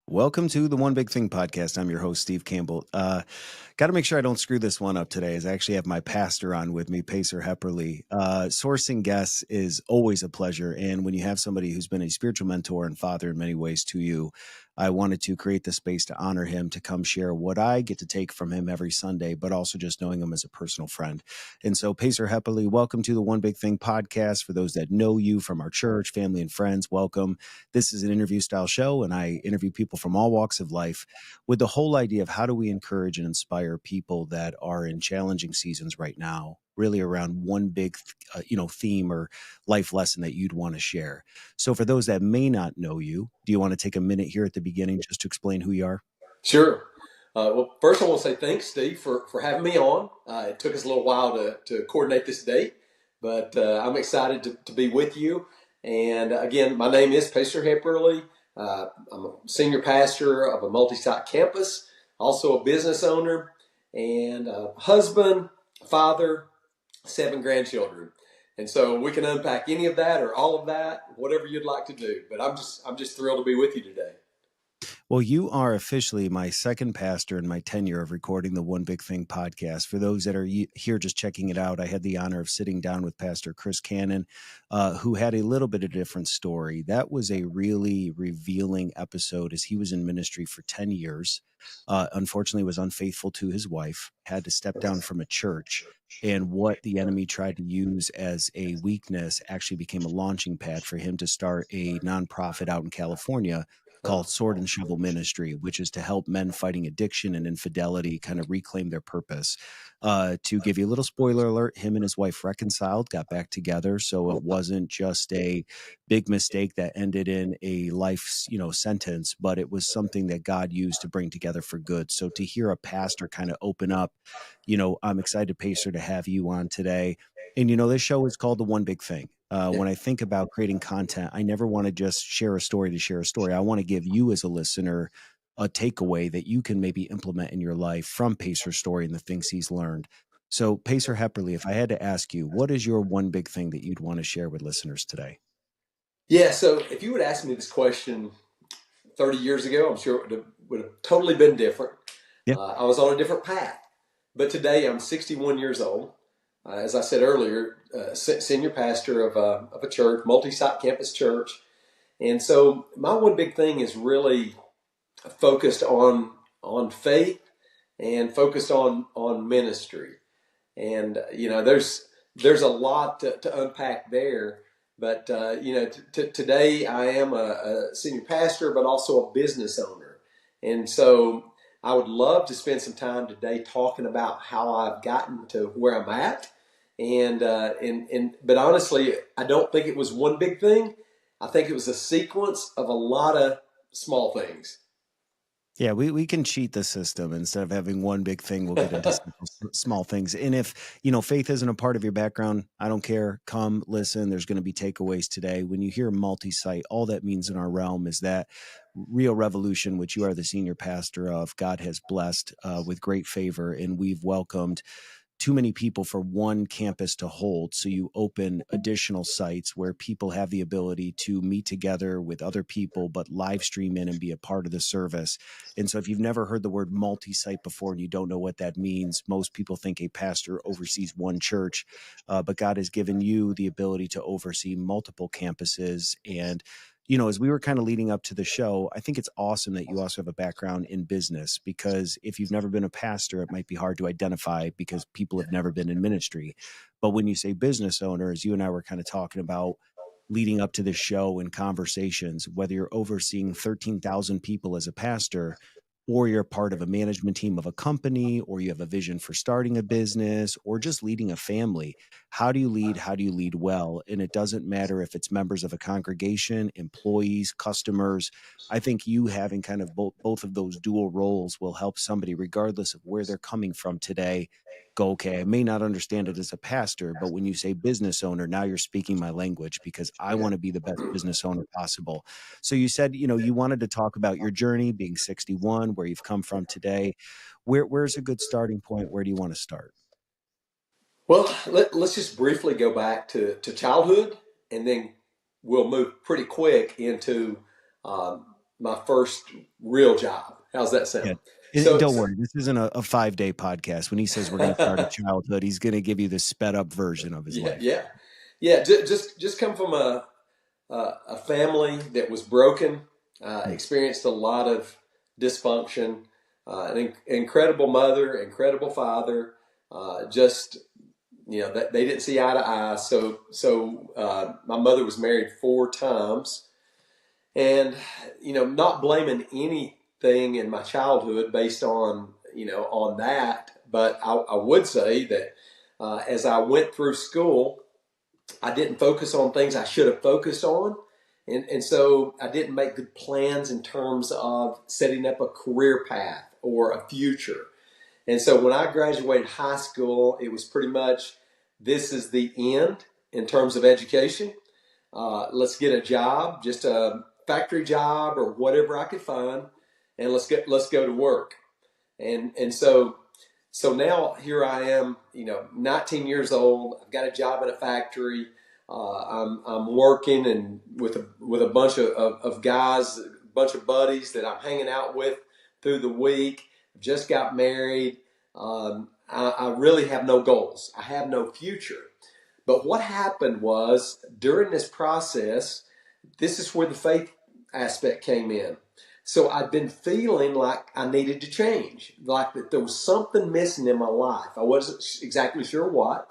Welcome to the One Big Thing podcast. I'm your host, Steve Campbell. Got to make sure I don't screw this one up today, as I actually have my pastor on with me, Pacer Hepperly. Sourcing guests is always a pleasure. And when you have somebody who's been a spiritual mentor and father in many ways to you, I wanted to create the space to honor him, to come share what I get to take from him every Sunday, but also just knowing him as a personal friend. And so, Pacer Hepperly, welcome to the One Big Thing podcast. For those that know you from our church, family, and friends, welcome. This is an interview style show, and I interview people from all walks of life with the whole idea of how do we encourage and inspire people that are in challenging seasons right now, really around one big, theme or life lesson that you'd want to share. So for those that may not know you, do you want to take a minute here at the beginning just to explain who you are? Sure. Well, first I want to say thanks, Steve, for having me on. It took us a little while to coordinate this date, but I'm excited to be with you. And again, my name is Pacer Hepperly. I'm a senior pastor of a multi-site campus, also a business owner, and a husband, father, 7 grandchildren. And so we can unpack any of that or all of that, whatever you'd like to do. But I'm just thrilled to be with you today. Well, you are officially my second pastor in my tenure of recording the One Big Thing podcast. For those that are here just checking it out, I had the honor of sitting down with Pastor Chris Cannon, who had a little bit of a different story. That was a really revealing episode, as he was in ministry for 10 years. Unfortunately, was unfaithful to his wife, had to step down from a church. And what the enemy tried to use as a weakness actually became a launching pad for him to start a nonprofit out in California called Sword and Shovel Ministry, which is to help men fighting addiction and infidelity kind of reclaim their purpose. To give you a little spoiler alert, him and his wife reconciled, got back together. So it wasn't just a big mistake that ended in a life, sentence, but it was something that God used to bring together for good. So to hear a pastor kind of open up, I'm excited, Pacer, to have you on today. And, this show is called The One Big Thing. When I think about creating content, I never want to just share a story to share a story. I want to give you as a listener a takeaway that you can maybe implement in your life from Pacer's story and the things he's learned. So Pacer Hepperly, if I had to ask you, what is your one big thing that you'd want to share with listeners today? Yeah, so if you would ask me this question 30 years ago, I'm sure it would have totally been different. Yeah. I was on a different path. But today I'm 61 years old. As I said earlier, senior pastor of a church, multi-site campus church. And so my one big thing is really focused on faith and focused on ministry. And, there's a lot to unpack there. But, today I am a senior pastor, but also a business owner. And so I would love to spend some time today talking about how I've gotten to where I'm at. But honestly, I don't think it was one big thing. I think it was a sequence of a lot of small things. Yeah, we can cheat the system. Instead of having one big thing, we'll get into small things. And if, faith isn't a part of your background, I don't care. Come listen. There's going to be takeaways today. When you hear multi-site, all that means in our realm is that Rio Revolution, which you are the senior pastor of, God has blessed with great favor. And we've welcomed too many people for one campus to hold. So you open additional sites where people have the ability to meet together with other people, but live stream in and be a part of the service. And so if you've never heard the word multi-site before and you don't know what that means, most people think a pastor oversees one church, but God has given you the ability to oversee multiple campuses. And as we were kind of leading up to the show, I think it's awesome that you also have a background in business, because if you've never been a pastor, it might be hard to identify because people have never been in ministry. But when you say business owner, as you and I were kind of talking about leading up to this show and conversations, whether you're overseeing 13,000 people as a pastor, or you're part of a management team of a company, or you have a vision for starting a business, or just leading a family, how do you lead? How do you lead well? And it doesn't matter if it's members of a congregation, employees, customers. I think you having kind of both of those dual roles will help somebody, regardless of where they're coming from today, go, okay, I may not understand it as a pastor, but when you say business owner, now you're speaking my language, because I want to be the best business owner possible. So you said, you wanted to talk about your journey being 61, where you've come from today. Where's a good starting point? Where do you want to start? Well, let's just briefly go back to childhood, and then we'll move pretty quick into my first real job. How's that Yeah. sound? And don't So worry, this isn't a 5-day podcast. When he says we're going to start at childhood, he's going to give you the sped up version of his yeah, life. yeah, yeah. Just come from a family that was broken, Mm. experienced a lot of dysfunction, an incredible mother, incredible father. Just they didn't see eye to eye. So my mother was married 4 times, and not blaming anything in my childhood based on on that, but I would say that as I went through school, I didn't focus on things I should have focused on. And so I didn't make good plans in terms of setting up a career path or a future. And so when I graduated high school, it was pretty much this is the end in terms of education. Let's get a job, just a factory job or whatever I could find, and let's go to work. And so now here I am, 19 years old. I've got a job at a factory. I'm working and with a bunch of guys, a bunch of buddies that I'm hanging out with through the week. Just got married. I really have no goals. I have no future. But what happened was during this process, this is where the faith aspect came in. So I'd been feeling like I needed to change, like that there was something missing in my life. I wasn't exactly sure what,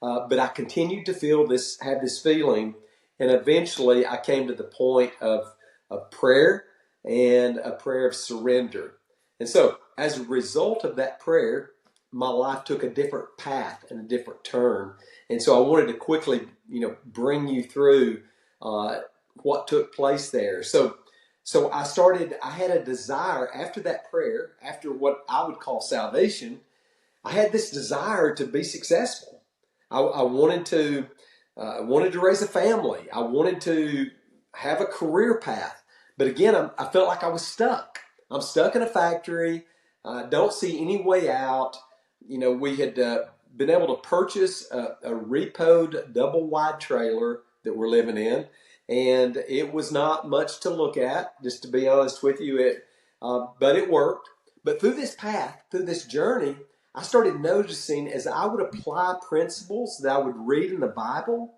but I continued to have this feeling, and eventually I came to the point of prayer and a prayer of surrender. And so as a result of that prayer, my life took a different path and a different turn. And so I wanted to quickly, bring you through what took place there. So I had a desire after that prayer, after what I would call salvation. I had this desire to be successful. I wanted to raise a family. I wanted to have a career path. But again, I felt like I was stuck. I'm stuck in a factory. I don't see any way out. We had been able to purchase a repoed double wide trailer that we're living in. And it was not much to look at, just to be honest with you. But it worked. But through this path, through this journey, I started noticing as I would apply principles that I would read in the Bible,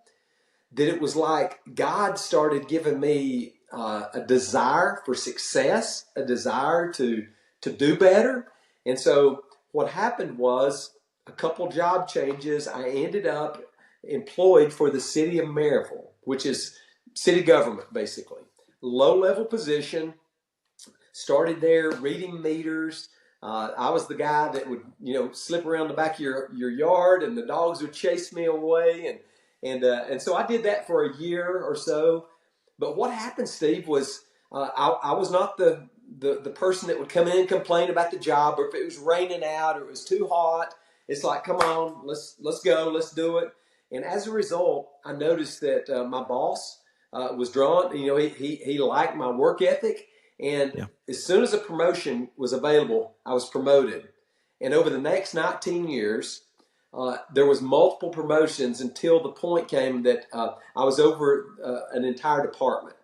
that it was like God started giving me a desire for success, a desire to do better. And so what happened was a couple job changes. I ended up employed for the city of Maryville, which is city government, basically. Low level position. Started there reading meters. I was the guy that would, slip around the back of your yard, and the dogs would chase me away, and so I did that for a year or so. But what happened, Steve, was I was not the person that would come in and complain about the job, or if it was raining out or it was too hot. It's like, come on, let's go, let's do it. And as a result, I noticed that my boss was drawn. He liked my work ethic. And Yeah. as soon as a promotion was available, I was promoted. And over the next 19 years, there was multiple promotions until the point came that I was over an entire department.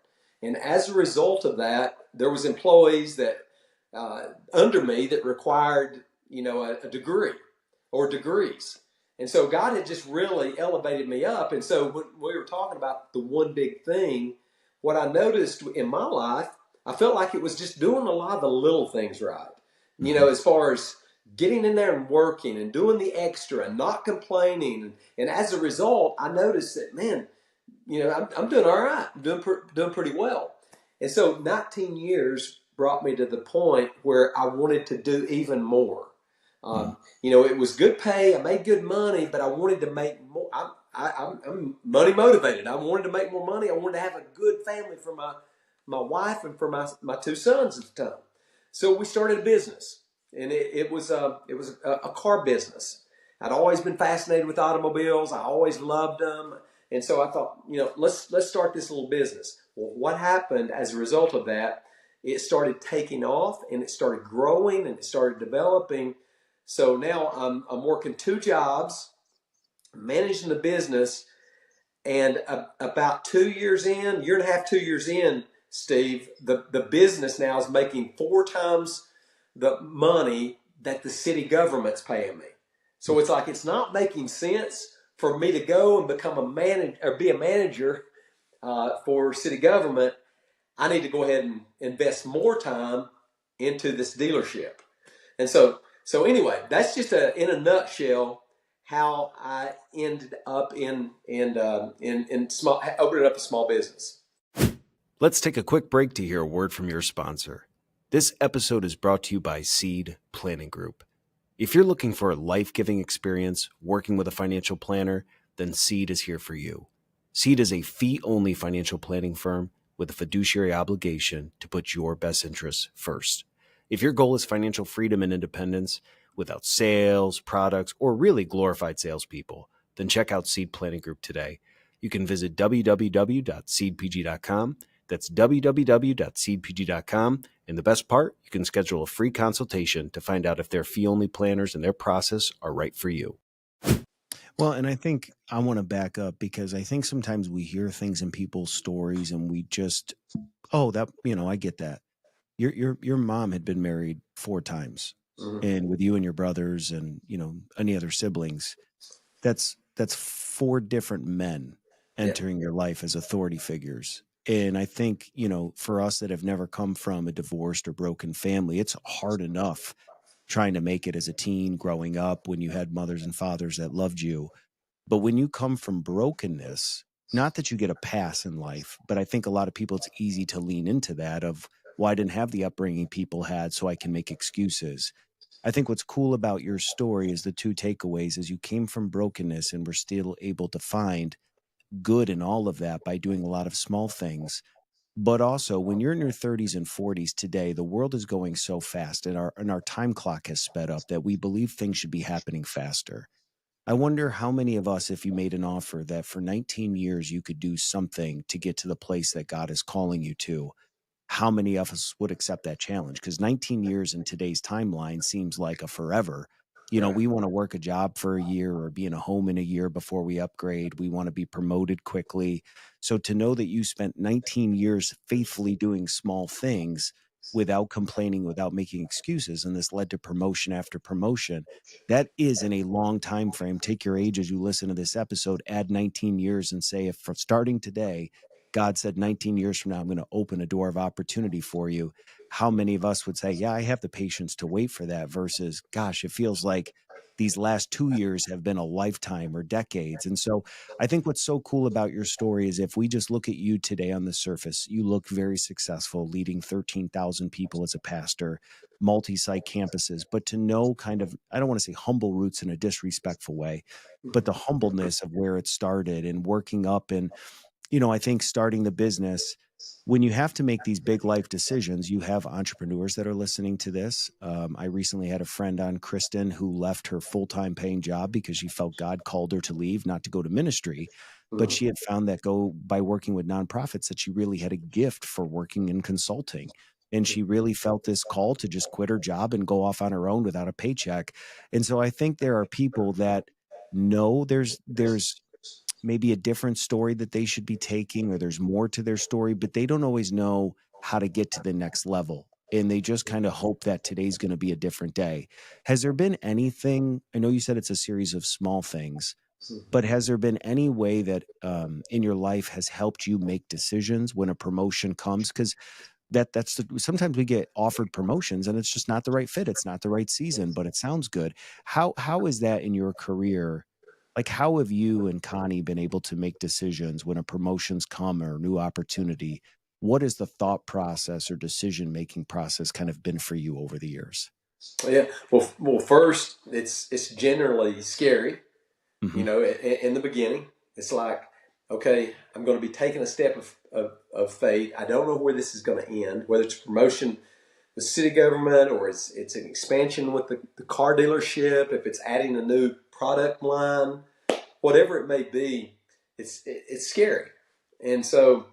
And as a result of that, there was employees that under me that required, a degree or degrees. And so God had just really elevated me up. And so when we were talking about the one big thing, what I noticed in my life, I felt like it was just doing a lot of the little things right. As far as getting in there and working and doing the extra and not complaining. And as a result, I noticed that, man, I'm doing all right. I'm doing pretty well. And so 19 years brought me to the point where I wanted to do even more. It was good pay. I made good money, but I wanted to make more. I'm money motivated. I wanted to make more money. I wanted to have a good family for my wife and for my 2 sons at the time. So we started a business, and it was a car business. I'd always been fascinated with automobiles. I always loved them. And so I thought, let's start this little business. Well, what happened as a result of that, it started taking off, and it started growing, and it started developing. So now I'm working 2 jobs, managing the business, and about 2 years in, year and a half, 2 years in, Steve, the business now is making 4 times the money that the city government's paying me. So it's like, it's not making sense for me to go and become a manager or be a manager for city government. I need to go ahead and invest more time into this dealership. And so anyway, that's just in a nutshell how I ended up in small, opening up a small business. Let's take a quick break to hear a word from your sponsor. This episode is brought to you by Seed Planning Group. If you're looking for a life-giving experience working with a financial planner, then Seed is here for you. Seed is a fee-only financial planning firm with a fiduciary obligation to put your best interests first. If your goal is financial freedom and independence without sales, products, or really glorified salespeople, then check out Seed Planning Group today. You can visit www.seedpg.com. That's www.seedpg.com. And the best part, you can schedule a free consultation to find out if their fee-only planners and their process are right for you. Well, and I think I want to back up because I think sometimes we hear things in people's stories and we just, oh, that, I get that. Your mom had been married 4 times, and with you and your brothers and, any other siblings, that's 4 different men entering your life as authority figures. And I think, for us that have never come from a divorced or broken family, it's hard enough trying to make it as a teen growing up when you had mothers and fathers that loved you. But when you come from brokenness, not that you get a pass in life, but I think a lot of people, it's easy to lean into that of, well, I didn't have the upbringing people had, so I can make excuses. I think what's cool about your story is the 2 takeaways is you came from brokenness and were still able to find good in all of that by doing a lot of small things. But also when you're in your 30s and 40s today, the world is going so fast and our time clock has sped up that we believe things should be happening faster. I wonder how many of us, if you made an offer that for 19 years you could do something to get to the place that God is calling you to, how many of us would accept that challenge? Because 19 years in today's timeline seems like a forever. We want to work a job for a year or be in a home in a year before we upgrade. We want to be promoted quickly. So to know that you spent 19 years faithfully doing small things without complaining, without making excuses, and this led to promotion after promotion, that is in a long time frame. Take your age as you listen to this episode, add 19 years and say, if from starting today, God said 19 years from now, I'm going to open a door of opportunity for you. How many of us would say, yeah, I have the patience to wait for that versus, gosh, it feels like these last 2 years have been a lifetime or decades. And so I think what's so cool about your story is if we just look at you today on the surface, you look very successful leading 13,000 people as a pastor, multi-site campuses, but to know kind of, I don't want to say humble roots in a disrespectful way, but the humbleness of where it started and working up and, I think starting the business, when you have to make these big life decisions, you have entrepreneurs that are listening to this. I recently had a friend on, Kristen, who left her full-time paying job because she felt God called her to leave, not to go to ministry. But she had found that by working with nonprofits that she really had a gift for working in consulting. And she really felt this call to just quit her job and go off on her own without a paycheck. And so I think there are people that know there's maybe a different story that they should be taking, or there's more to their story, but they don't always know how to get to the next level. And they just kind of hope that today's going to be a different day. Has there been anything, I know you said it's a series of small things, but has there been any way that in your life has helped you make decisions when a promotion comes? Because sometimes we get offered promotions and it's just not the right fit. It's not the right season, but it sounds good. How is that in your career? Like, how have you and Connie been able to make decisions when a promotions come or a new opportunity? What is the thought process or decision-making process kind of been for you over the years? Yeah. Well, first, it's generally scary. Mm-hmm. In the beginning, it's like, okay, I'm going to be taking a step of faith. I don't know where this is going to end, whether it's promotion with city government or it's an expansion with the car dealership, if it's adding a new product line, whatever it may be, it's scary. And so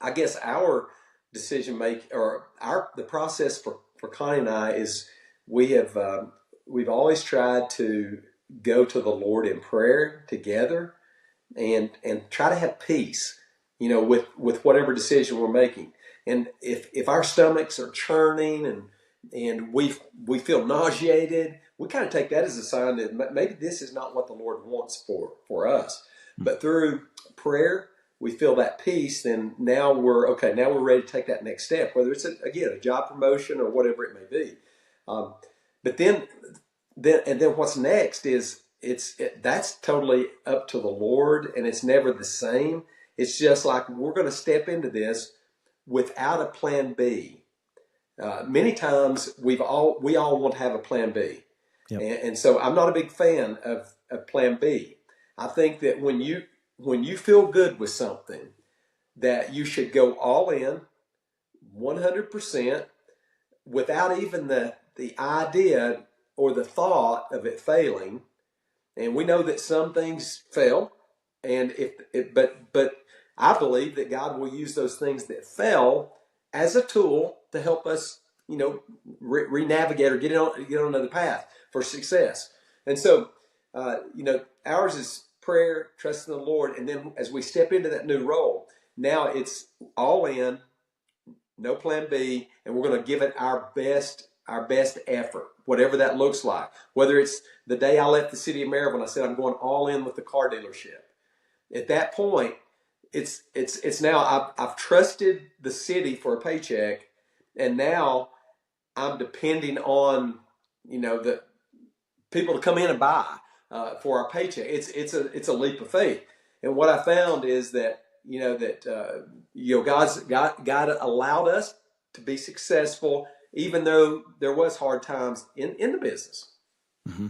I guess our decision the process for Connie and I is we've always tried to go to the Lord in prayer together and try to have peace, with whatever decision we're making. And if our stomachs are churning and we feel nauseated, we kind of take that as a sign that maybe this is not what the Lord wants for us. But through prayer, we feel that peace. Then now we're okay. Now we're ready to take that next step, whether it's a job promotion or whatever it may be. But then what's next is that's totally up to the Lord, and it's never the same. It's just like we're going to step into this without a plan B. Many times we all want to have a plan B. Yep. And so I'm not a big fan of plan B. I think that when you feel good with something, that you should go all in 100% without even the idea or the thought of it failing. And we know that some things fail, and but I believe that God will use those things that fail as a tool to help us, re-navigate or get on another path for success. And so, ours is prayer, trust in the Lord, and then as we step into that new role, now it's all in, no plan B, and we're going to give it our best effort, whatever that looks like. Whether it's the day I left the city of Maryville, I said I'm going all in with the car dealership. At that point, it's now I've trusted the city for a paycheck, and now I'm depending on the people to come in and buy for our paycheck. It's a leap of faith, and what I found is that God allowed us to be successful, even though there was hard times in the business. Mm-hmm.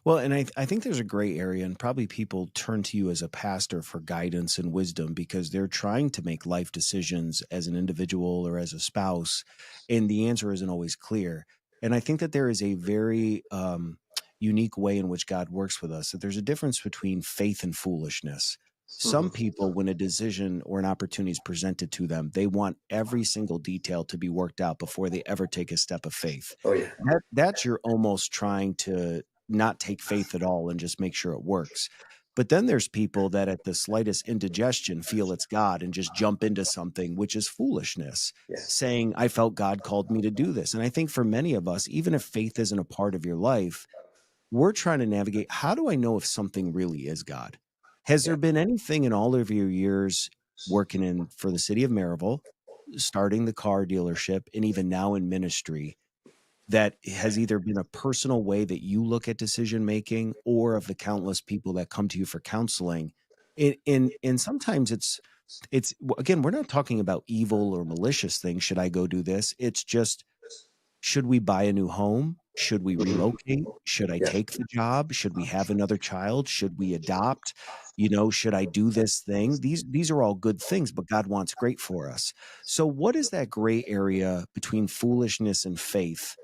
Well, and I think there's a gray area, and probably people turn to you as a pastor for guidance and wisdom because they're trying to make life decisions as an individual or as a spouse, and the answer isn't always clear. And I think that there is a very unique way in which God works with us, that there's a difference between faith and foolishness. Some people, when a decision or an opportunity is presented to them, they want every single detail to be worked out before they ever take a step of faith. Oh, yeah. That's you're almost trying to not take faith at all and just make sure it works. But then there's people that at the slightest indigestion feel it's God and just jump into something, which is foolishness, saying, I felt God called me to do this. And I think for many of us, even if faith isn't a part of your life, we're trying to navigate, how do I know if something really is God? Has there been anything in all of your years working for the city of Maryville, starting the car dealership, and even now in ministry, that has either been a personal way that you look at decision making, or of the countless people that come to you for counseling? And sometimes it's again, we're not talking about evil or malicious things. Should I go do this? It's just, should we buy a new home? Should we relocate? Should I take the job? Should we have another child? Should we adopt? Should I do this thing? These are all good things, but God wants great for us. So what is that gray area between foolishness and faith?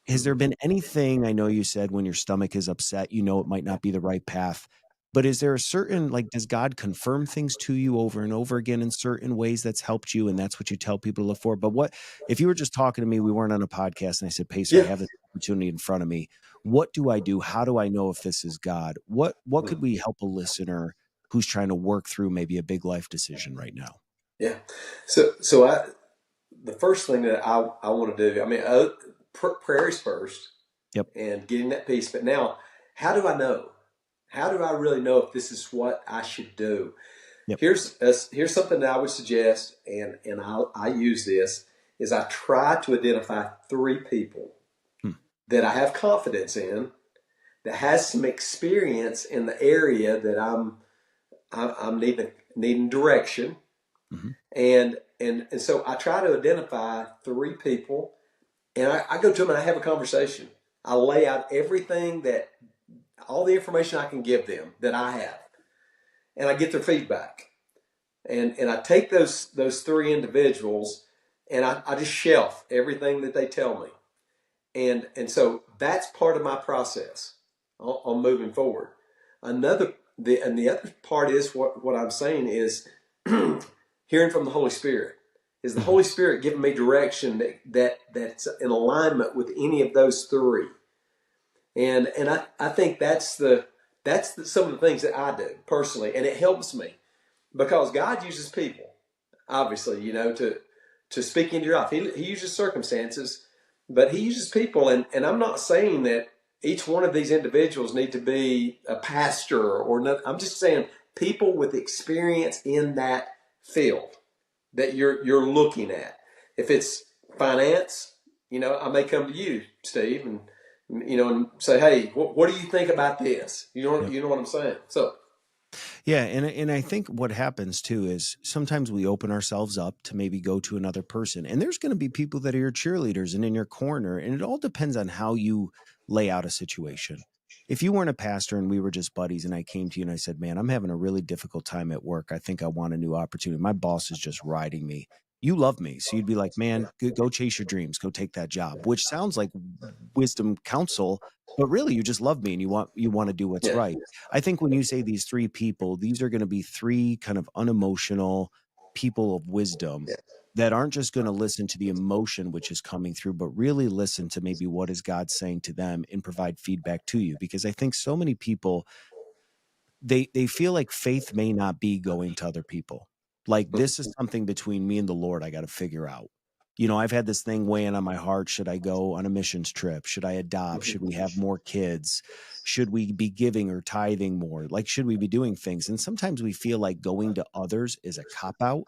Has there been anything, I know you said when your stomach is upset, it might not be the right path, but is there a certain, does God confirm things to you over and over again in certain ways that's helped you, and that's what you tell people to look for? But what, if you were just talking to me, we weren't on a podcast, and I said, Pacer, I have this opportunity in front of me. What do I do? How do I know if this is God? What could we help a listener who's trying to work through maybe a big life decision right now? Yeah. So the first thing that I want to do, prayer is first. Yep. And getting that peace. But now, how do I know? How do I really know if this is what I should do? Yep. Here's something that I would suggest, and I use this, is I try to identify 3 people that I have confidence in, that has some experience in the area that I'm needing direction. And so I try to identify 3 people, and I go to them and I have a conversation. I lay out everything, all the information I can give them that I have, and I get their feedback. And I take those 3 individuals, and I just shelf everything that they tell me. And so that's part of my process on moving forward. The other part is what I'm saying is hearing from the Holy Spirit. Is the Holy Spirit giving me direction that's in alignment with any of those 3? And I think that's some of the things that I do personally, and it helps me because God uses people, obviously, to speak into your life. He uses circumstances, but he uses people. And I'm not saying that each one of these individuals need to be a pastor or not. I'm just saying people with experience in that field that you're looking at. If it's finance, I may come to you, Steve, and say, hey, what do you think about this? Yep. You know what I'm saying? So Yeah, and I think what happens too is sometimes we open ourselves up to maybe go to another person, and there's going to be people that are your cheerleaders and in your corner, and it all depends on how you lay out a situation. If you weren't a pastor and we were just buddies, and I came to you and I said, "Man, I'm having a really difficult time at work. I think I want a new opportunity. My boss is just riding me." You love me, so you'd be like, "Man, go chase your dreams, go take that job," which sounds like wisdom counsel, but really you just love me and you want to do what's yeah, right. I think when you say these three people, these are going to be three kind of unemotional people of wisdom yeah, that aren't just going to listen to the emotion which is coming through, but really listen to maybe what is God saying to them and provide feedback to you. Because I think so many people they feel like faith may not be going to other people. Like this is something between me and the Lord I got to figure out. I've had this thing weighing on my heart. Should I go on a missions trip? Should I adopt? Should we have more kids? Should we be giving or tithing more? Like, should we be doing things? And sometimes we feel like going to others is a cop out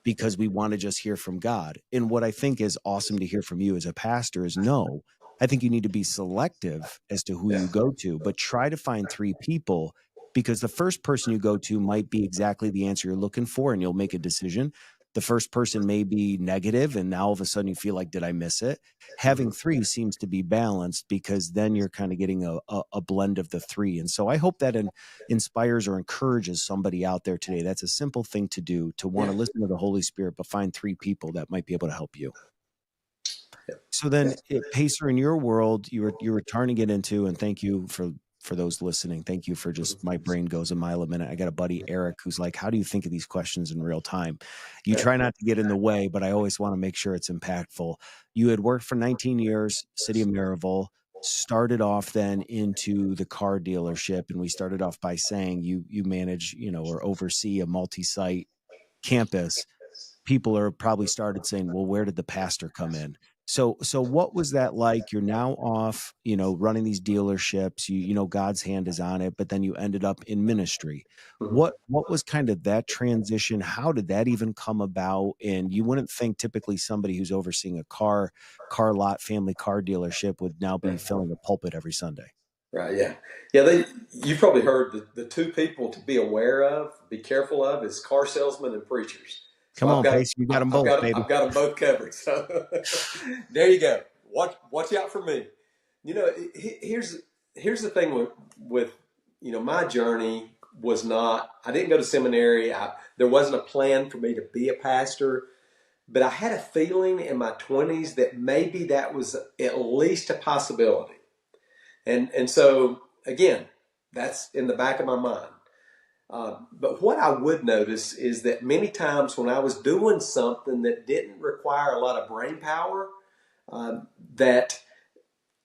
because we want to just hear from God. And what I think is awesome to hear from you as a pastor is no, I think you need to be selective as to who yeah, you go to, but try to find three people because the first person you go to might be exactly the answer you're looking for and you'll make a decision. The first person may be negative, and now all of a sudden you feel like, did I miss it? Having three seems to be balanced because then you're kind of getting a blend of the three. And so I hope that inspires or encourages somebody out there today. That's a simple thing to do, to want yeah, to listen to the Holy Spirit, but find three people that might be able to help you. yeah, So then, Pacer, in your world, you were trying to get into, and thank you for those listening. Thank you for just my brain goes a mile a minute. I got a buddy, Eric, who's like, how do you think of these questions in real time? You yeah, try not to get in the way, but I always want to make sure it's impactful. You had worked for 19 years, City of Maryville, started off then into the car dealership. And we started off by saying you manage, or oversee a multi-site campus. People are probably started saying, well, where did the pastor come in? So what was that like? You're now off, running these dealerships. God's hand is on it, but then you ended up in ministry. mhm. What was kind of that transition? How did that even come about? And you wouldn't think typically somebody who's overseeing a car lot, family car dealership would now be Right. filling a pulpit every Sunday. Right. Yeah. Yeah. You've probably heard the two people to be aware of, be careful of, is car salesmen and preachers. So Come on, Pace, you got them both, baby. I've got them both covered. So there you go. Watch out for me. Here's the thing with my journey was not. I didn't go to seminary. There wasn't a plan for me to be a pastor, but I had a feeling in my 20s that maybe that was at least a possibility. And so again, that's in the back of my mind. But what I would notice is that many times when I was doing something that didn't require a lot of brain power, that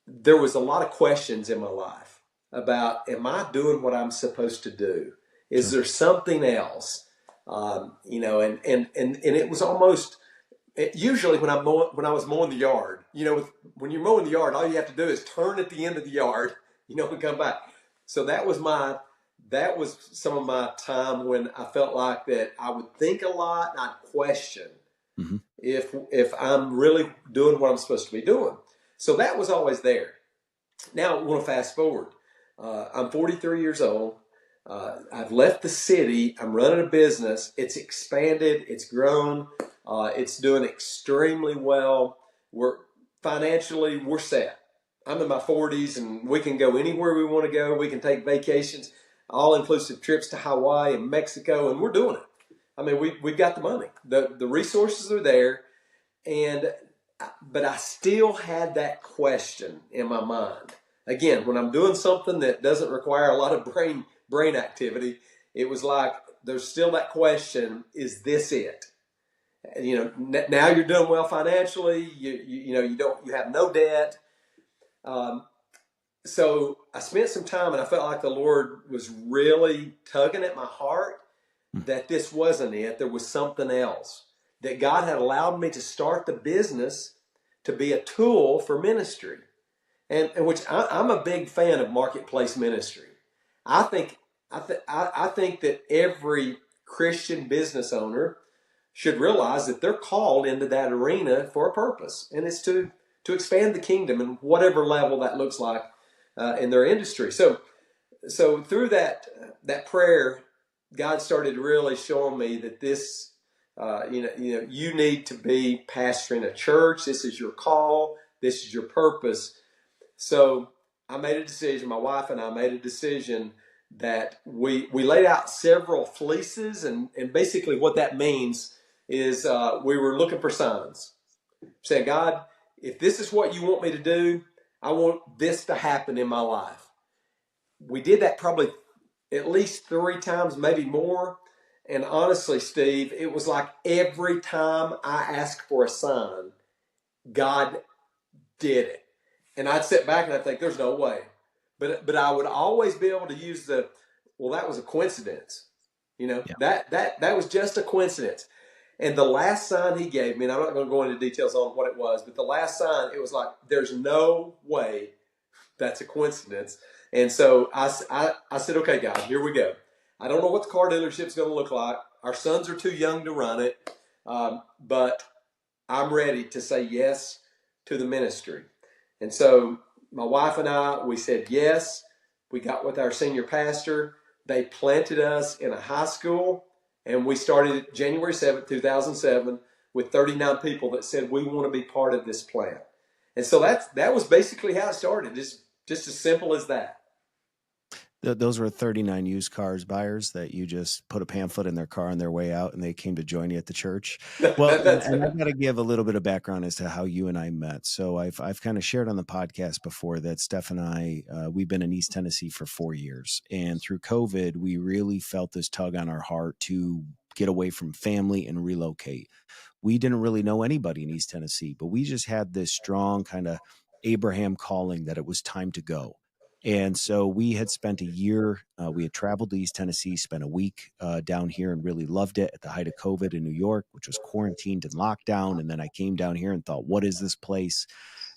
there was a lot of questions in my life about, am I doing what I'm supposed to do? Is Sure. there something else? And it was almost usually when when I was mowing the yard, when you're mowing the yard, all you have to do is turn at the end of the yard, and come back. So that was some of my time when I felt like that I would think a lot and I'd question Hmm. if I'm really doing what I'm supposed to be doing. So that was always there. Now I want to fast forward. I'm 43 years old. I've left the city. I'm running a business. It's expanded. It's grown. It's doing extremely well. We're set. I'm in my 40s, and we can go anywhere we want to go. We can take vacations, all inclusive trips to Hawaii and Mexico, and we're doing it. I mean, we've got the money. The resources are there, but I still had that question in my mind. Again, when I'm doing something that doesn't require a lot of brain activity, it was like there's still that question: is this it? Now you're doing well financially. You have no debt. So I spent some time, and I felt like the Lord was really tugging at my heart that this wasn't it. There was something else. that God had allowed me to start the business to be a tool for ministry. And which I'm a big fan of marketplace ministry. I think I think that every Christian business owner should realize that they're called into that arena for a purpose, and it's to expand the kingdom in whatever level that looks like in their industry. So through that prayer, God started really showing me that this, you need to be pastoring a church. This is your call. This is your purpose. So I made a decision. My wife and I made a decision that we laid out several fleeces, and basically what that means is we were looking for signs, saying, God, if this is what you want me to do, I want this to happen in my life. We did that probably at least 3 times, maybe more. And honestly, Steve, it was like every time I asked for a sign, God did it. And I'd sit back and I'd think, there's no way. But I would always be able to use well, that was a coincidence. Yeah. That was just a coincidence. And the last sign he gave me, and I'm not going to go into details on what it was, but the last sign, it was like, there's no way that's a coincidence. And so I said, okay, God, here we go. I don't know what the car dealership's going to look like. Our sons are too young to run it, but I'm ready to say yes to the ministry. And so my wife and I, we said yes. We got with our senior pastor. They planted us in a high school, and we started January 7th, 2007, with 39 people that said, we want to be part of this plant. And so that was basically how it started, just as simple as that. Those were 39 used cars buyers that you just put a pamphlet in their car on their way out, and they came to join you at the church. Well, and I've got to give a little bit of background as to how you and I met. So I've kind of shared on the podcast before that Steph and I, we've been in East Tennessee for 4 years. And through COVID, we really felt this tug on our heart to get away from family and relocate. We didn't really know anybody in East Tennessee, but we just had this strong kind of Abraham calling that it was time to go. And so we had spent a year, we had traveled to East Tennessee, spent a week down here and really loved it at the height of COVID in New York, which was quarantined and lockdown. And then I came down here and thought, what is this place?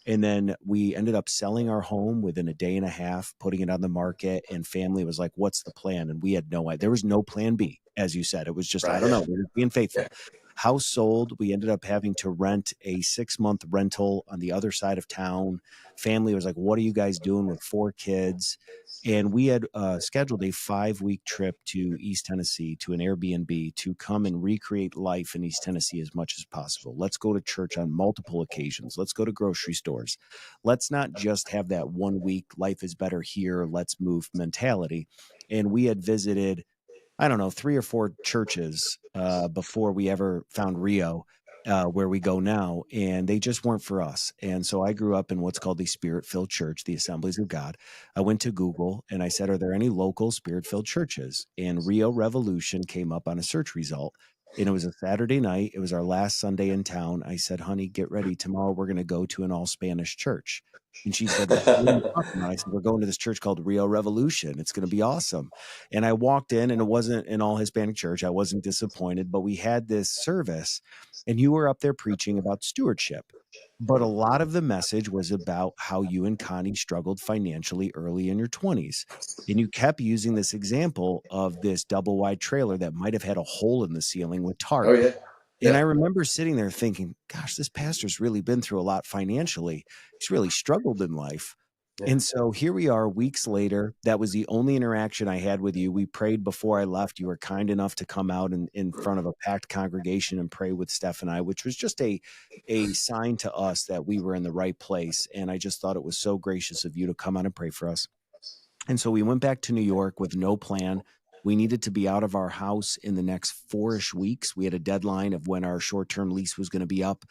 And then we ended up selling our home within a day and a half, putting it on the market, and family was like, what's the plan? And we had no idea. There was no plan B, as you said. It was just, Right. I don't know, we're being faithful. Yeah. House sold. We ended up having to rent a 6-month rental on the other side of town. Family was like, what are you guys doing with 4 kids? And we had scheduled a 5-week trip to East Tennessee to an Airbnb to come and recreate life in East Tennessee as much as possible. Let's go to church on multiple occasions. Let's go to grocery stores. Let's not just have that 1 week, life is better here, let's move mentality. And we had visited, I don't know, 3 or 4 churches before we ever found Rio, where we go now, and they just weren't for us. And so I grew up in what's called the Spirit-filled church, the Assemblies of God. I went to Google and I said, are there any local Spirit-filled churches? And Rio Revolution came up on a search result. And it was a Saturday night. It was our last Sunday in town. I said, honey, get ready. Tomorrow we're going to go to an all-Spanish church. And she said, what are you talking about? I said, we're going to this church called Rio Revolution. It's going to be awesome. And I walked in, and it wasn't an all Hispanic church. I wasn't disappointed, but we had this service, and you were up there preaching about stewardship. But a lot of the message was about how you and Connie struggled financially early in your 20s. And you kept using this example of this double wide trailer that might have had a hole in the ceiling with tarp. Oh, yeah. And I remember sitting there thinking, gosh, this pastor's really been through a lot financially. He's really struggled in life. Yeah. And so here we are weeks later. That was the only interaction I had with you. We prayed before I left. You were kind enough to come out in front of a packed congregation and pray with Steph and I, which was just a sign to us that we were in the right place. And I just thought it was so gracious of you to come out and pray for us. And so we went back to New York with no plan. We needed to be out of our house in the next 4-ish weeks. We had a deadline of when our short-term lease was going to be up.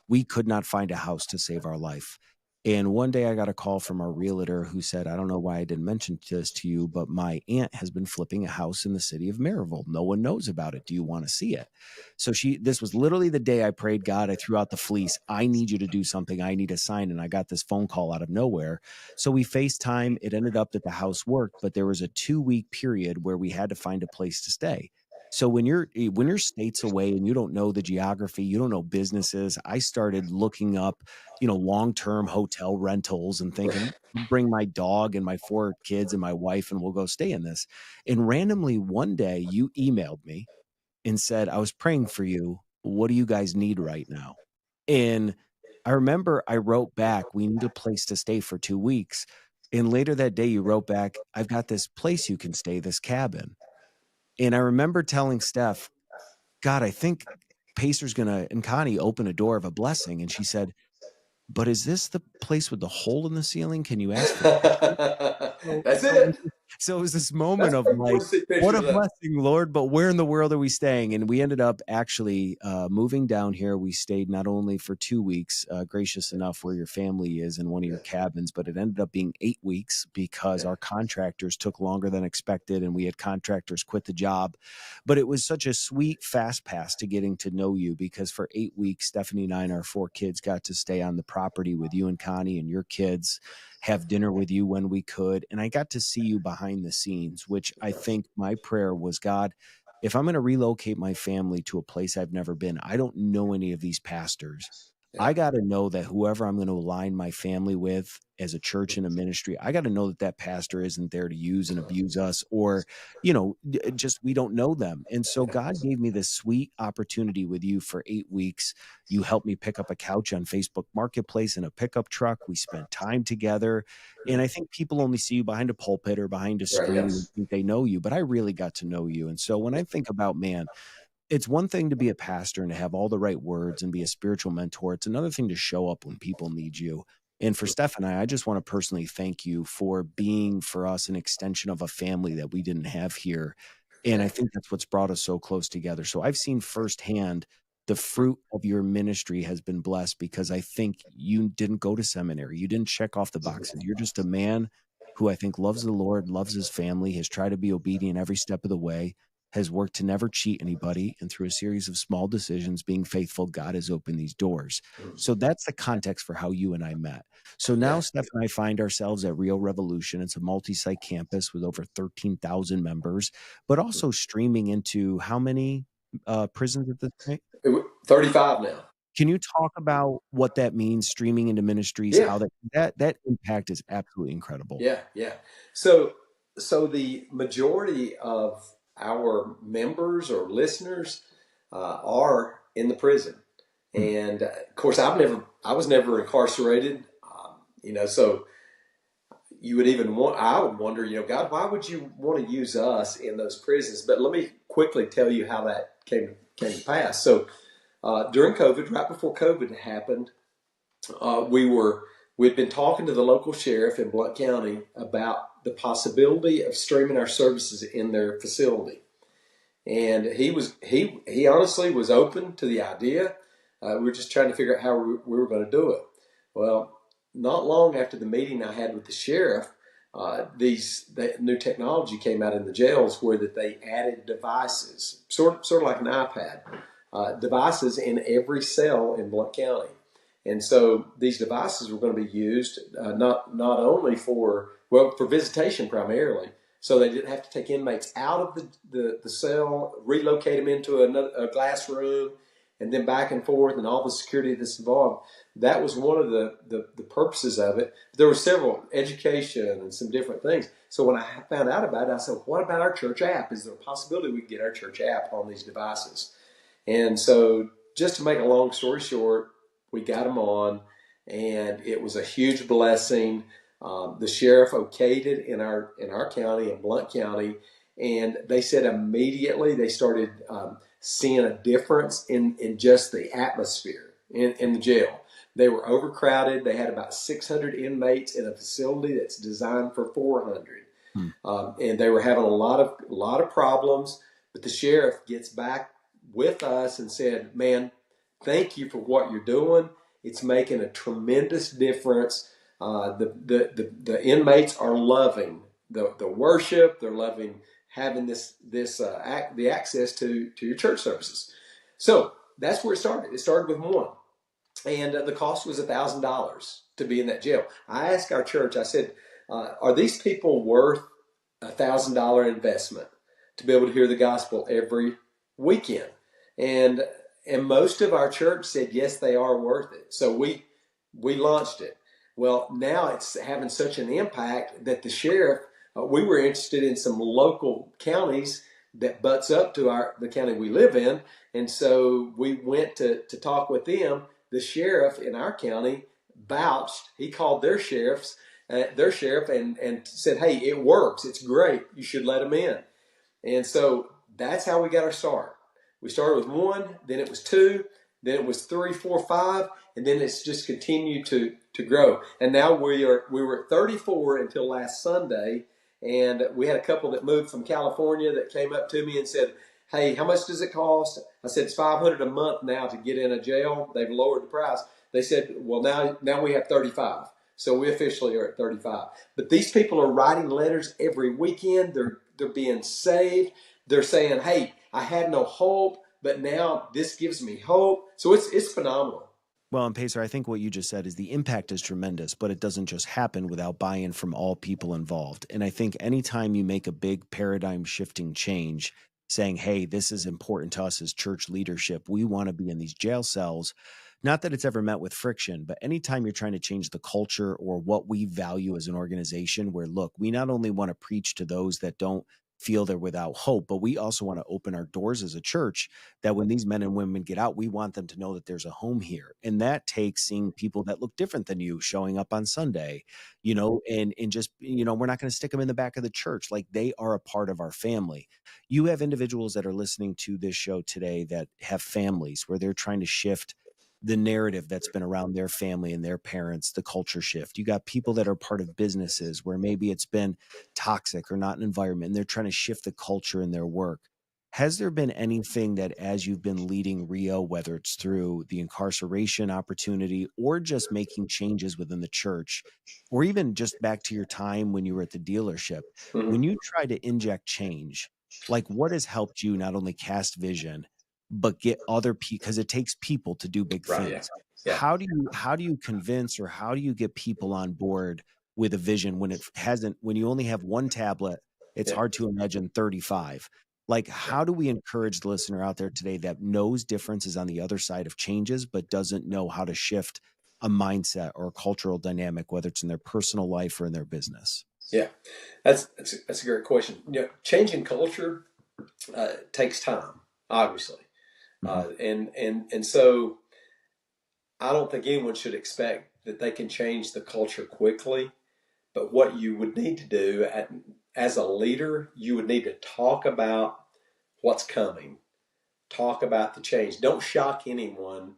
We could not find a house to save our life. And one day I got a call from our realtor who said, I don't know why I didn't mention this to you, but my aunt has been flipping a house in the city of Maryville. No one knows about it. Do you want to see it? So this was literally the day I prayed, God, I threw out the fleece. I need you to do something. I need a sign. And I got this phone call out of nowhere. So we FaceTime. It ended up that the house worked, but there was a 2-week period where we had to find a place to stay. So when you're states away and you don't know the geography, you don't know businesses, I started looking up, long-term hotel rentals and thinking, bring my dog and my 4 kids and my wife, and we'll go stay in this. And randomly one day you emailed me and said, "I was praying for you. What do you guys need right now?" And I remember I wrote back, "We need a place to stay for 2 weeks." And later that day you wrote back, "I've got this place you can stay, this cabin." And I remember telling Steph, "God, I think Pacer's gonna and Connie open a door of a blessing." And she said, "But is this the place with the hole in the ceiling? Can you ask for pictures?" So That's so it it. was so it was this That's moment of pretty cool like, to see "What pictures a of that. blessing, Lord, but where in the world are we staying?" And we ended up actually, moving down here. We stayed not only for 2 weeks, gracious enough where your family is in one of Yeah, your cabins, but it ended up being 8 weeks because yeah, our contractors took longer than expected, and we had contractors quit the job. But it was such a sweet fast pass to getting to know you because for 8 weeks, Stephanie and I and our 4 kids got to stay on the property with you and Connie and your kids, have dinner with you when we could. And I got to see you behind the scenes, which I think my prayer was, God, if I'm going to relocate my family to a place I've never been, I don't know any of these pastors. yeah, I got to know that whoever I'm going to align my family with as a church and a ministry, I got to know that that pastor isn't there to use and abuse us or, just we don't know them. And so yeah. God gave me this sweet opportunity with you for 8 weeks. You helped me pick up a couch on Facebook Marketplace and a pickup truck. We spent time together. And I think people only see you behind a pulpit or behind a Right. screen and Yes. think they know you, but I really got to know you. And so when I think about, man, it's one thing to be a pastor and to have all the right words and be a spiritual mentor. It's another thing to show up when people need you. And for Steph and I just want to personally thank you for being for us an extension of a family that we didn't have here. And Yeah. I think that's what's brought us so close together. So I've seen firsthand the fruit of your ministry has been blessed because I think you didn't go to seminary. You didn't check off the boxes. You're just a man who I think loves the Lord, loves his family, has tried to be obedient every step of the way, has worked to never cheat anybody, and through a series of small decisions, being faithful, God has opened these doors. So that's the context for how you and I met. So now Yeah. Steph and I find ourselves at Rio Revolution. It's a multi-site campus with over 13,000 members, but also streaming into how many prisons at this point? 35 now. Can you talk about what that means, streaming into ministries, Yeah. how that impact is absolutely incredible? Yeah. Yeah. So, so the majority of our members or listeners are in the prison, Hmm. and of course, I was never incarcerated. So you would even want, I would wonder, God, why would you want to use us in those prisons? But let me quickly tell you how that came to pass. So during COVID, right before COVID happened, we'd been talking to the local sheriff in Blount County about the possibility of streaming our services in their facility, and he honestly was open to the idea. We were just trying to figure out how we were going to do it. Well, not long after the meeting I had with the sheriff, the new technology came out in the jails where that they added devices, sort of like an iPad, devices in every cell in Blount County. And so these devices were going to be used not only for visitation primarily, so they didn't have to take inmates out of the cell, relocate them into a glass room, and then back and forth, and all the security that's involved. That was one of the purposes of it. There were several, education and some different things. So when I found out about it, I said, what about our church app? Is there a possibility we could get our church app on these devices? And so just to make a long story short, we got them on, and it was a huge blessing. The sheriff okayed it in our county, in Blount County, and they said immediately they started seeing a difference in just the atmosphere in the jail. They were overcrowded. They had about 600 inmates in a facility that's designed for 400, Hmm. and they were having a lot of problems. But the sheriff gets back with us and said, "Man, thank you for what you're doing. It's making a tremendous difference. The inmates are loving the worship. They're loving having the access to your church services." So that's where it started. It started with one, and the cost was $1,000 to be in that jail. I asked our church. I said, "Are these people worth $1,000 investment to be able to hear the gospel every weekend. And most of our church said yes, they are worth it. So we launched it. Well, now it's having such an impact that the sheriff, we were interested in some local counties that butts up to the county we live in, and so we went to talk with them. The sheriff in our county vouched. He called their sheriff, and said, "Hey, it works. It's great. You should let them in." And so that's how we got our start. We started with one, then it was two, then it was three, four, five, and then it's just continued to grow. And now we were at 34 until last Sunday, and we had a couple that moved from California that came up to me and said, "Hey, how much does it cost?" I said, "It's $500 a month now to get in a jail." They've lowered the price. They said, "Well, now we have 35." So we officially are at 35. But these people are writing letters every weekend. They're being saved. They're saying, "Hey, I had no hope, but now this gives me hope." So it's phenomenal. Well, and Pacer, I think what you just said is the impact is tremendous, but it doesn't just happen without buy-in from all people involved. And I think anytime you make a big paradigm shifting change, saying, "Hey, this is important to us as church leadership. We want to be in these jail cells." Not that it's ever met with friction, but anytime you're trying to change the culture or what we value as an organization, where look, we not only want to preach to those that don't feel they're without hope, but we also want to open our doors as a church that when these men and women get out, we want them to know that there's a home here. And that takes seeing people that look different than you showing up on Sunday, and just, we're not going to stick them in the back of the church. Like, they are a part of our family. You have individuals that are listening to this show today that have families where they're trying to shift the narrative that's been around their family and their parents, the culture shift. You got people that are part of businesses where maybe it's been toxic or not an environment, and they're trying to shift the culture in their work. Has there been anything that, as you've been leading Rio, whether it's through the incarceration opportunity or just making changes within the church, or even just back to your time when you were at the dealership, Mm-hmm. when you try to inject change, like what has helped you not only cast vision, but get other people, because it takes people to do big Right. Yeah. things. Yeah. How do you convince, or how do you get people on board with a vision when you only have one tablet? It's Yeah. hard to imagine 35. Like, Yeah. how do we encourage the listener out there today that knows differences on the other side of changes, but doesn't know how to shift a mindset or a cultural dynamic, whether it's in their personal life or in their business? Yeah. That's a great question. Changing culture takes time, obviously, Mhm. and so I don't think anyone should expect that they can change the culture quickly. But what you would need to do as a leader, you would need to talk about what's coming, talk about the change. Don't shock anyone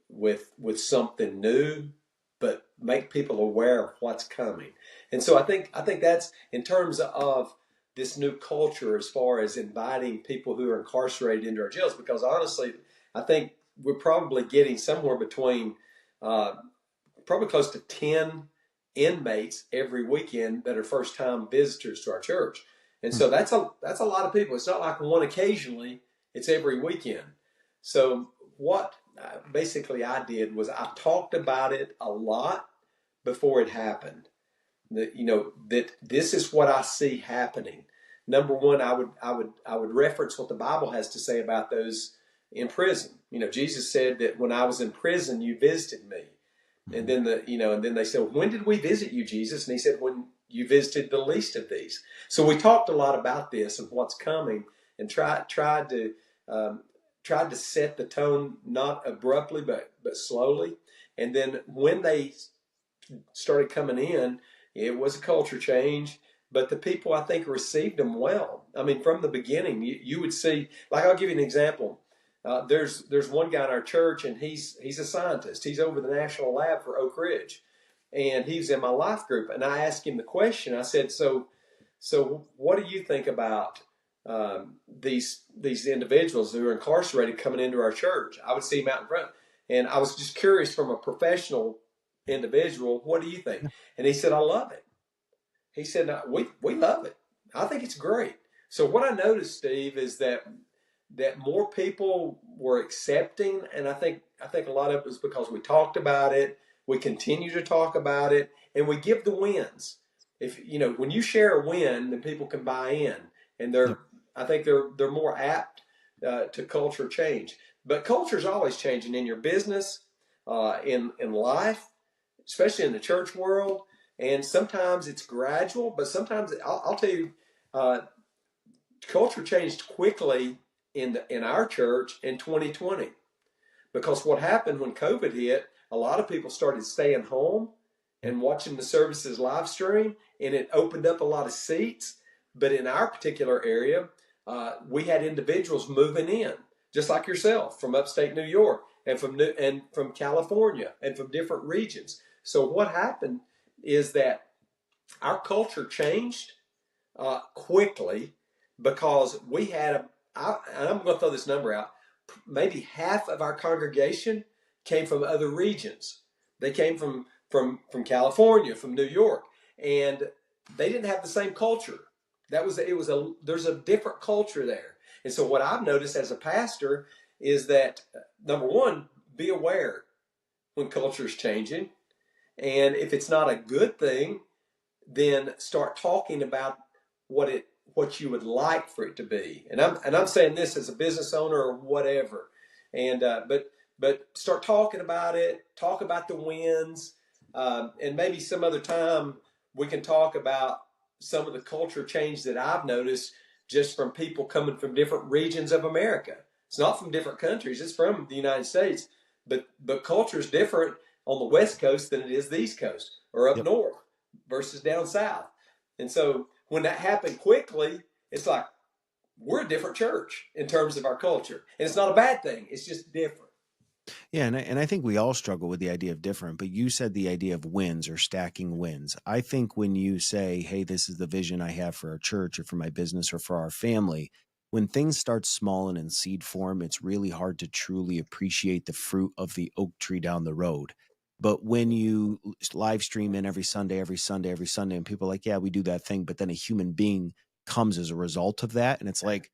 with something new, but make people aware of what's coming. And so I think that's in terms of this new culture as far as inviting people who are incarcerated into our jails. Because honestly, I think we're probably getting somewhere between uh, probably close to 10 inmates every weekend that are first time visitors to our church. And Hmm. so that's a lot of people. It's not like one occasionally, it's every weekend. So what basically I did was I talked about it a lot before it happened. That this is what I see happening. Number one, I would reference what the Bible has to say about those in prison. Jesus said that when I was in prison, you visited me. And Mhm. then and then they said, "When did we visit you, Jesus?" And he said, "When you visited the least of these." So we talked a lot about this and what's coming, and um, tried to set the tone not abruptly but slowly. And then when they started coming in, it was a culture change. But the people, I think, received them well. I mean, from the beginning, you would see. Like, I'll give you an example. There's one guy in our church, and he's a scientist. He's over the national lab for Oak Ridge, and he's in my life group. And I asked him the question. I said, "So what do you think about these individuals who are incarcerated coming into our church?" I would see him out in front, and I was just curious from a professional individual. What do you think? And he said, "I love it." He said, "No, we love it. I think it's great." So what I noticed, Steve, is that more people were accepting, and I think a lot of it was because we talked about it, we continue to talk about it, and we give the wins. If when you share a win, then people can buy in, and Yep. I think they're more apt to culture change. But culture is always changing in your business, in life, especially in the church world. And sometimes it's gradual, but sometimes I'll tell you, uh, culture changed quickly in our church in 2020, because what happened when COVID hit, a lot of people started staying home Yep. and watching the services live stream, and it opened up a lot of seats. But in our particular area, we had individuals moving in, just like yourself, from upstate New York and from California and from different regions. So what happened is that our culture changed quickly, because we had and I'm going to throw this number out, maybe half of our congregation came from other regions. They came from California, from New York, and they didn't have the same culture. There's a different culture there. And so what I've noticed as a pastor is that, number one, be aware when culture is changing, and if it's not a good thing, then start talking about what you would like for it to be. And I'm saying this as a business owner or whatever. And but start talking about it. Talk about the wins, and maybe some other time we can talk about some of the culture change that I've noticed just from people coming from different regions of America. It's not from different countries. It's from the United States, but culture is different on the West Coast than it is the East Coast or up Yep. north versus down south. And so when that happened quickly, it's like we're a different church in terms of our culture. And it's not a bad thing, it's just different. Yeah, and I think we all struggle with the idea of different, but you said the idea of wins or stacking wins. I think when you say, hey, this is the vision I have for our church or for my business or for our family, when things start small and in seed form, it's really hard to truly appreciate the fruit of the oak tree down the road. But when you live stream in every Sunday, every Sunday, every Sunday, and people are like, yeah, we do that thing, but then a human being comes as a result of that. And it's like,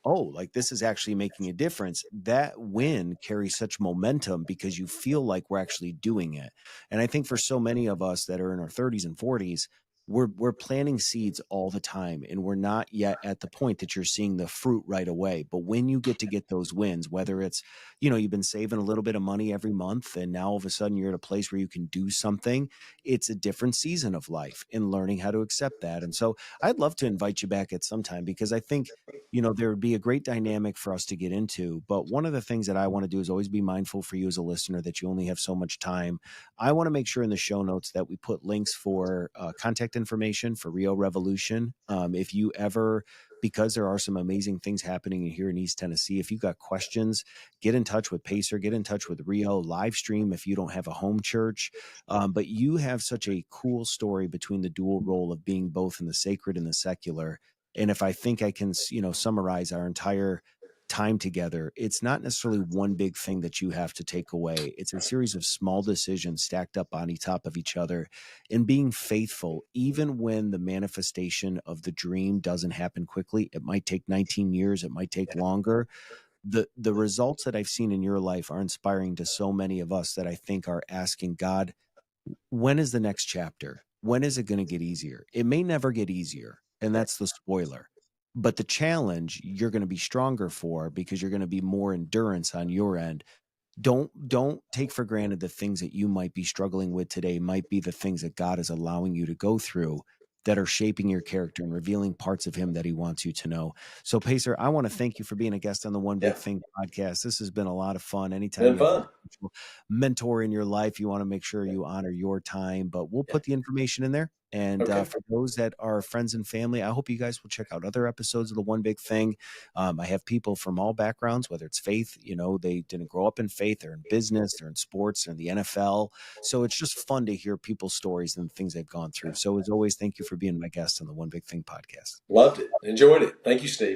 oh, like this is actually making a difference. That win carries such momentum because you feel like we're actually doing it. And I think for so many of us that are in our 30s and 40s, we're planting seeds all the time, and we're not yet at the point that you're seeing the fruit right away. But when you get those wins, whether it's, you've been saving a little bit of money every month and now all of a sudden you're at a place where you can do something, it's a different season of life in learning how to accept that. And so I'd love to invite you back at some time, because I think there would be a great dynamic for us to get into. But one of the things that I want to do is always be mindful for you as a listener that you only have so much time. I want to make sure in the show notes that we put links for contact information for Rio Revolution. If you ever, because there are some amazing things happening here in East Tennessee, if you've got questions, get in touch with Pacer, get in touch with Rio, live stream if you don't have a home church. But you have such a cool story between the dual role of being both in the sacred and the secular. And if I think I can, summarize our entire time together, it's not necessarily one big thing that you have to take away. It's a series of small decisions stacked up on top of each other, and being faithful, even when the manifestation of the dream doesn't happen quickly. It might take 19 years. It might take longer. The results that I've seen in your life are inspiring to so many of us that I think are asking God, when is the next chapter? When is it going to get easier? It may never get easier, and that's the spoiler. But the challenge you're going to be stronger for, because you're going to be more endurance on your end. Don't take for granted the things that you might be struggling with today might be the things that God is allowing you to go through that are shaping your character and revealing parts of him that he wants you to know. So Pacer, I want to thank you for being a guest on the One Yeah, Big Thing podcast. This has been a lot of fun. Anytime been you have a fun. mentor in your life, you want to make sure Yeah, you honor your time, but we'll yeah. put the information in there. And Okay. for those that are friends and family, I hope you guys will check out other episodes of the One Big Thing. I have people from all backgrounds, whether it's faith, they didn't grow up in faith, they're in business, they're in sports, they're in the NFL. So it's just fun to hear people's stories and the things they've gone through. So as always, thank you for being my guest on the One Big Thing podcast. Loved it. Enjoyed it. Thank you, Steve.